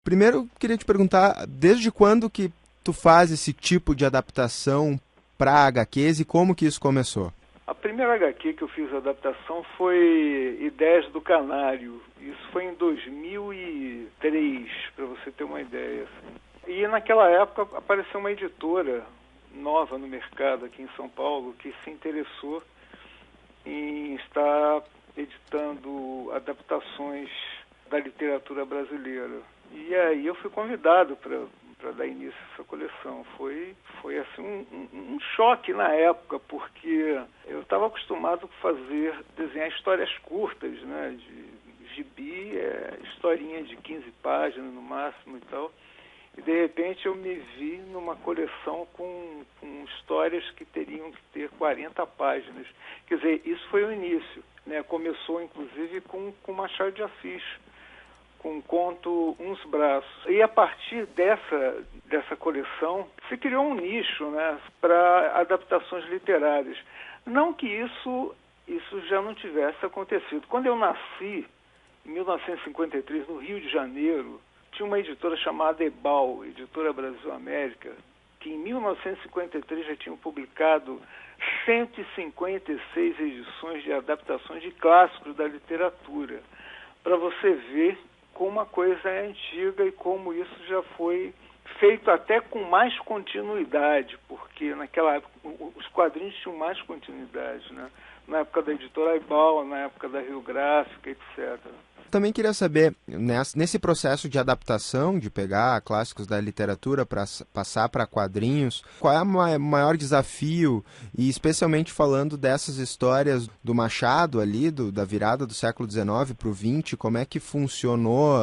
Primeiro, queria te perguntar, desde quando que tu faz esse tipo de adaptação para HQs e como que isso começou? A primeira HQ que eu fiz a adaptação foi Ideias do Canário. Isso foi em 2003, para você ter uma ideia. Assim. E naquela época apareceu uma editora nova no mercado aqui em São Paulo que se interessou em estar editando adaptações da literatura brasileira. E aí eu fui convidado para dar início a essa coleção. Foi assim, um choque na época, porque eu estava acostumado a desenhar histórias curtas, né, de gibi, historinha de 15 páginas no máximo e tal. E de repente eu me vi numa coleção com histórias que teriam que ter 40 páginas. Quer dizer, isso foi o início, né? Começou inclusive com Machado de Assis, com o conto Uns Braços. E a partir dessa coleção se criou um nicho, né, para adaptações literárias. Não que isso já não tivesse acontecido. Quando eu nasci, em 1953, no Rio de Janeiro, tinha uma editora chamada Ebal, Editora Brasil América, que em 1953 já tinham publicado 156 edições de adaptações de clássicos da literatura. Para você ver como a coisa é antiga e como isso já foi feito até com mais continuidade, porque naquela época os quadrinhos tinham mais continuidade, né? Na época da editora Ebal, na época da Rio Gráfica, etc. Também queria saber, nesse processo de adaptação, de pegar clássicos da literatura para passar para quadrinhos, qual é o maior desafio, e especialmente falando dessas histórias do Machado ali, da virada do século XIX para o XX, como é que funcionou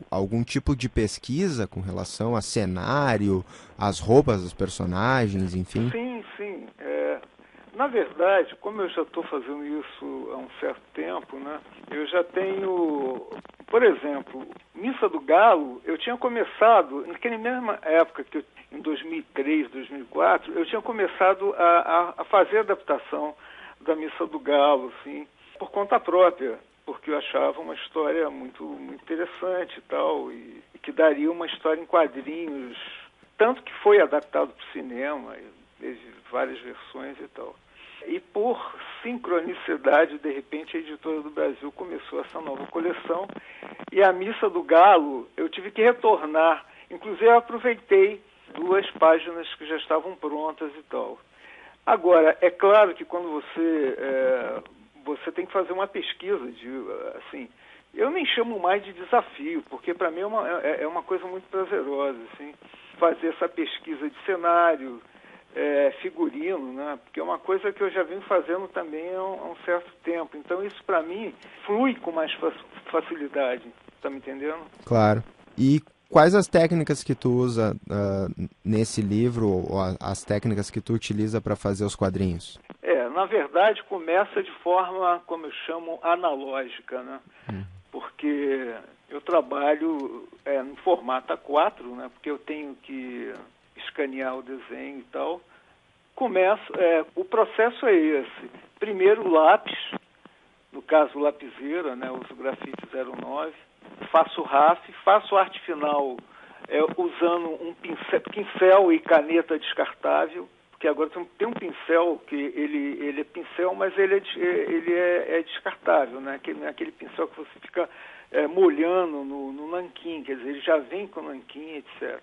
algum tipo de pesquisa com relação a cenário, as roupas dos personagens, enfim? Sim. Na verdade, como eu já estou fazendo isso há um certo tempo, né, eu já tenho, por exemplo, Missa do Galo, eu tinha começado, naquela mesma época, em 2003, 2004, eu tinha começado a fazer a adaptação da Missa do Galo, assim, por conta própria, porque eu achava uma história muito, muito interessante e tal, e que daria uma história em quadrinhos, tanto que foi adaptado para o cinema, teve várias versões e tal. E por sincronicidade, de repente, a Editora do Brasil começou essa nova coleção. E a Missa do Galo, eu tive que retornar. Inclusive, eu aproveitei 2 páginas que já estavam prontas e tal. Agora, é claro que quando você tem que fazer uma pesquisa assim, eu nem chamo mais de desafio, porque para mim é uma coisa muito prazerosa, assim, fazer essa pesquisa de cenário, figurino, né? Porque é uma coisa que eu já venho fazendo também há um certo tempo. Então isso para mim flui com mais facilidade. Tá me entendendo? Claro. E quais as técnicas que tu usa nesse livro, ou as técnicas que tu utiliza para fazer os quadrinhos? Na verdade começa de forma, como eu chamo, analógica, né? Porque eu trabalho no formato A4, né? Porque eu tenho que escanear o desenho e tal. O processo é esse. Primeiro Lápis, no caso lapiseira, né, uso grafite 09, faço RAF, faço arte final usando um pincel e caneta descartável, porque agora tem um pincel que ele é pincel, mas ele é descartável, né? Aquele pincel que você fica molhando no nanquim, quer dizer, ele já vem com nanquim, etc.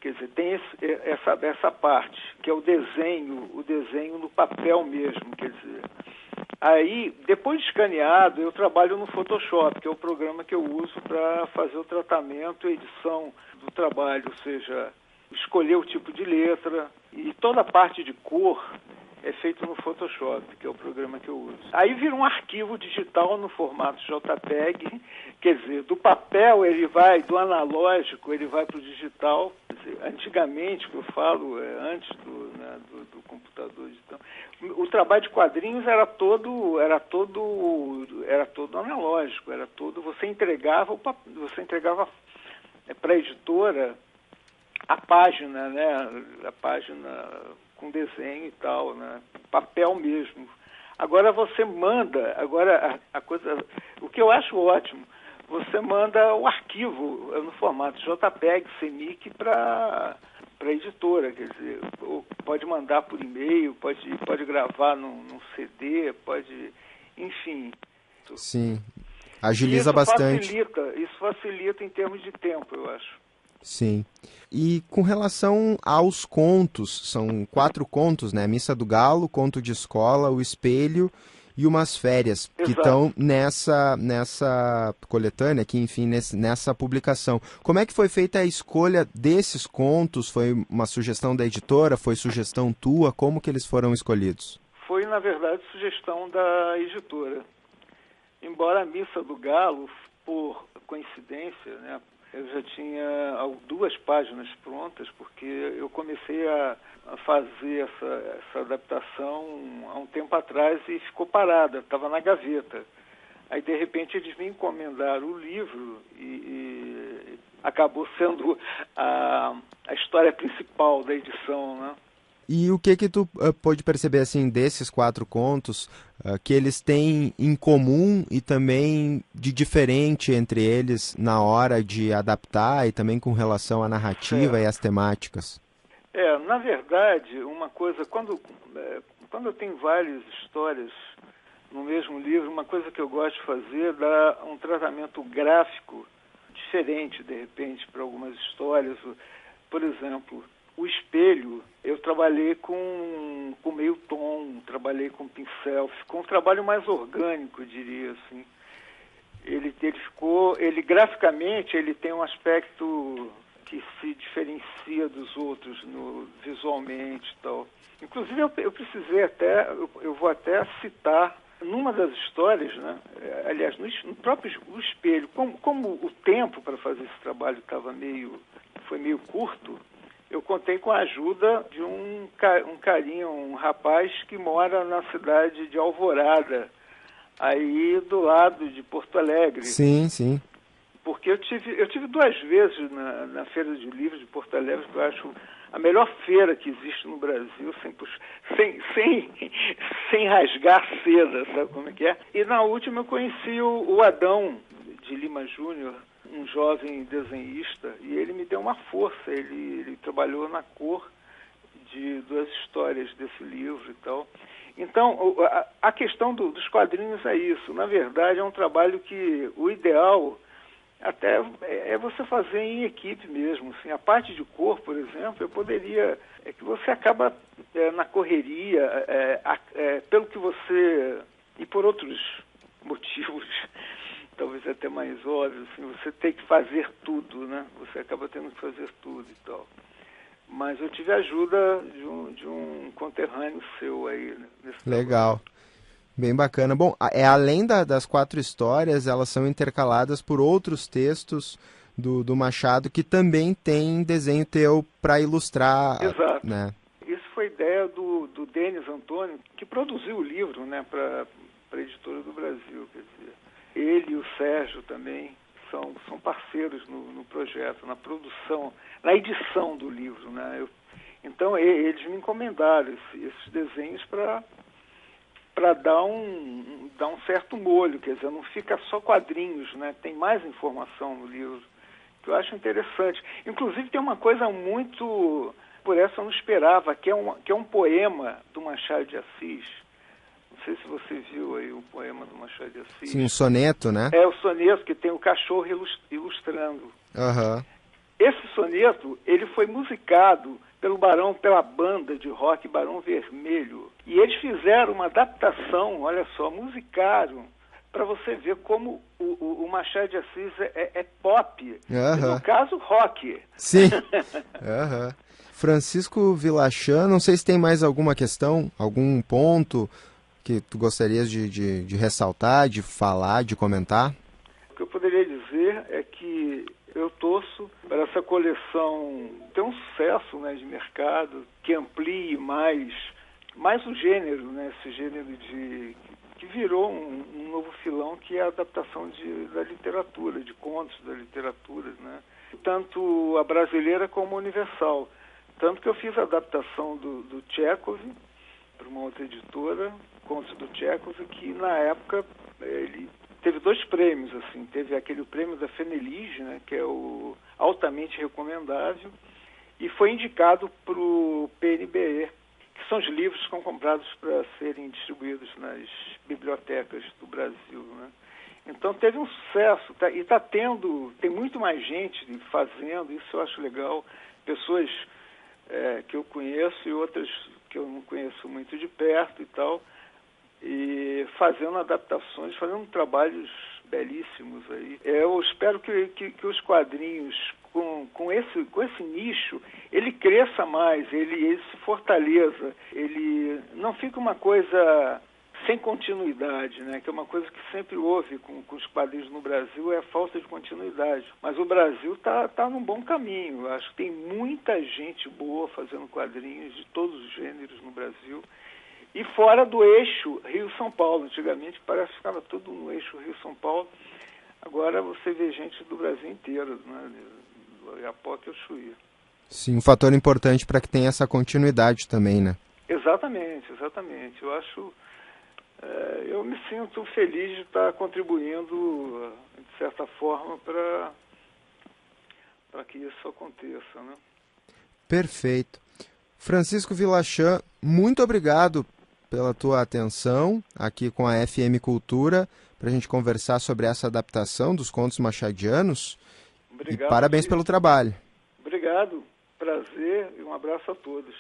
Quer dizer, tem essa parte, que é o desenho no papel mesmo, quer dizer. Aí, depois de escaneado, eu trabalho no Photoshop, que é o programa que eu uso para fazer o tratamento e edição do trabalho, ou seja, escolher o tipo de letra, e toda a parte de cor é feito no Photoshop, que é o programa que eu uso. Aí vira um arquivo digital no formato JPEG, quer dizer, do papel do analógico, ele vai para o digital. Antigamente, que eu falo, antes do computador digital, o trabalho de quadrinhos era todo analógico, você entregava para a editora a página, né? A página com desenho e tal, né? Papel mesmo. Agora você manda, a coisa, o que eu acho ótimo, você manda o arquivo no formato JPEG, CMYK, para a editora, quer dizer, ou pode mandar por e-mail, pode gravar num CD, enfim. Sim, agiliza bastante. Isso facilita em termos de tempo, eu acho. Sim. E com relação aos contos, são 4 contos, né? Missa do Galo, Conto de Escola, O Espelho e Umas Férias, Exato. que estão nessa coletânea aqui, enfim, nessa publicação. Como é que foi feita a escolha desses contos? Foi uma sugestão da editora? Foi sugestão tua? Como que eles foram escolhidos? Foi, na verdade, sugestão da editora. Embora a Missa do Galo, por coincidência, né, eu já tinha 2 páginas prontas, porque eu comecei a fazer essa adaptação há um tempo atrás e ficou parada, estava na gaveta. Aí, de repente, eles me encomendaram o livro e acabou sendo a história principal da edição, né? E o que tu pôde perceber, assim, desses 4 contos, que eles têm em comum e também de diferente entre eles na hora de adaptar e também com relação à narrativa e às temáticas? Na verdade, uma coisa, quando eu tenho várias histórias no mesmo livro, uma coisa que eu gosto de fazer é dar um tratamento gráfico diferente, de repente, para algumas histórias. Por exemplo, O Espelho, eu trabalhei com meio tom, trabalhei com pincel, ficou um trabalho mais orgânico, eu diria assim. Ele graficamente, ele tem um aspecto que se diferencia dos outros visualmente e tal. Inclusive, eu precisei eu vou até citar, numa das histórias, né? Aliás, no próprio O Espelho, como o tempo para fazer esse trabalho foi meio curto, eu contei com a ajuda de um carinha, um rapaz que mora na cidade de Alvorada, aí do lado de Porto Alegre. Sim, sim. Porque eu tive 2 vezes na Feira de Livros de Porto Alegre, que eu acho a melhor feira que existe no Brasil, sem rasgar seda, sabe como é que é? E na última eu conheci o Adão de Lima Júnior, um jovem desenhista, e ele me deu uma força, ele trabalhou na cor de 2 histórias desse livro e tal. Então, a questão dos quadrinhos é isso. Na verdade, é um trabalho que o ideal até é você fazer em equipe mesmo. Assim. A parte de cor, por exemplo, é que você acaba na correria, pelo que você, e por outros motivos, talvez até mais óbvios, assim, você tem que fazer tudo, né? Você acaba tendo que fazer tudo e tal. Mas eu tive a ajuda de um conterrâneo seu aí. Nesse Legal. Trabalho. Bem bacana. Bom, além das 4 histórias, elas são intercaladas por outros textos do Machado que também tem desenho teu para ilustrar. Exato. Né? Isso foi ideia do Denis Antônio, que produziu o livro, né, para a Editora do Brasil. Quer dizer, ele e o Sérgio também são parceiros no projeto, na produção, na edição do livro. Né? Então, eles me encomendaram esses desenhos para dar um certo molho, quer dizer, não fica só quadrinhos, né? Tem mais informação no livro, que eu acho interessante. Inclusive tem uma coisa muito, por essa eu não esperava, que é um poema do Machado de Assis. Não sei se você viu aí o poema do Machado de Assis. Sim, um soneto, né? É o soneto que tem o cachorro ilustrando. Uhum. Esse soneto, ele foi musicado pela banda de rock Barão Vermelho. E eles fizeram uma adaptação, olha só, musicaram, para você ver como o Machado de Assis é pop, no caso, rock. Sim. Francisco Vilachan, não sei se tem mais alguma questão, algum ponto que tu gostarias de ressaltar, de falar, de comentar? O que eu poderia dizer é que eu torço para essa coleção ter um sucesso, né, de mercado, que amplie mais o gênero, né, esse gênero que virou um novo filão, que é a adaptação da literatura, de contos da literatura, né, tanto a brasileira como a universal. Tanto que eu fiz a adaptação do Tchekov para uma outra editora, contos do Tchekov, que na época ele teve 2 prêmios, assim. Teve aquele prêmio da Fenelige, né, que é o altamente recomendável, e foi indicado para o PNBE, que são os livros que são comprados para serem distribuídos nas bibliotecas do Brasil, né? Então teve um sucesso, e tem muito mais gente fazendo, isso eu acho legal, pessoas que eu conheço e outras que eu não conheço muito de perto e tal, e fazendo adaptações, fazendo trabalhos belíssimos aí. Eu espero que os quadrinhos com esse nicho, ele cresça mais, ele se fortaleça, ele não fica uma coisa sem continuidade, né? Que é uma coisa que sempre houve com os quadrinhos no Brasil, é a falta de continuidade. Mas o Brasil tá num bom caminho. Eu acho que tem muita gente boa fazendo quadrinhos de todos os gêneros no Brasil. E fora do eixo Rio-São Paulo. Antigamente parece que ficava tudo no eixo Rio-São Paulo. Agora você vê gente do Brasil inteiro, né? Do Oiapoque ao Chuí. Sim, um fator importante para que tenha essa continuidade também, né? Exatamente. Eu acho... eu me sinto feliz de estar contribuindo, de certa forma, para que isso aconteça, né? Perfeito. Francisco Vilachan, muito obrigado pela tua atenção aqui com a FM Cultura, para a gente conversar sobre essa adaptação dos contos machadianos. Obrigado, e parabéns pelo trabalho. Obrigado, prazer e um abraço a todos.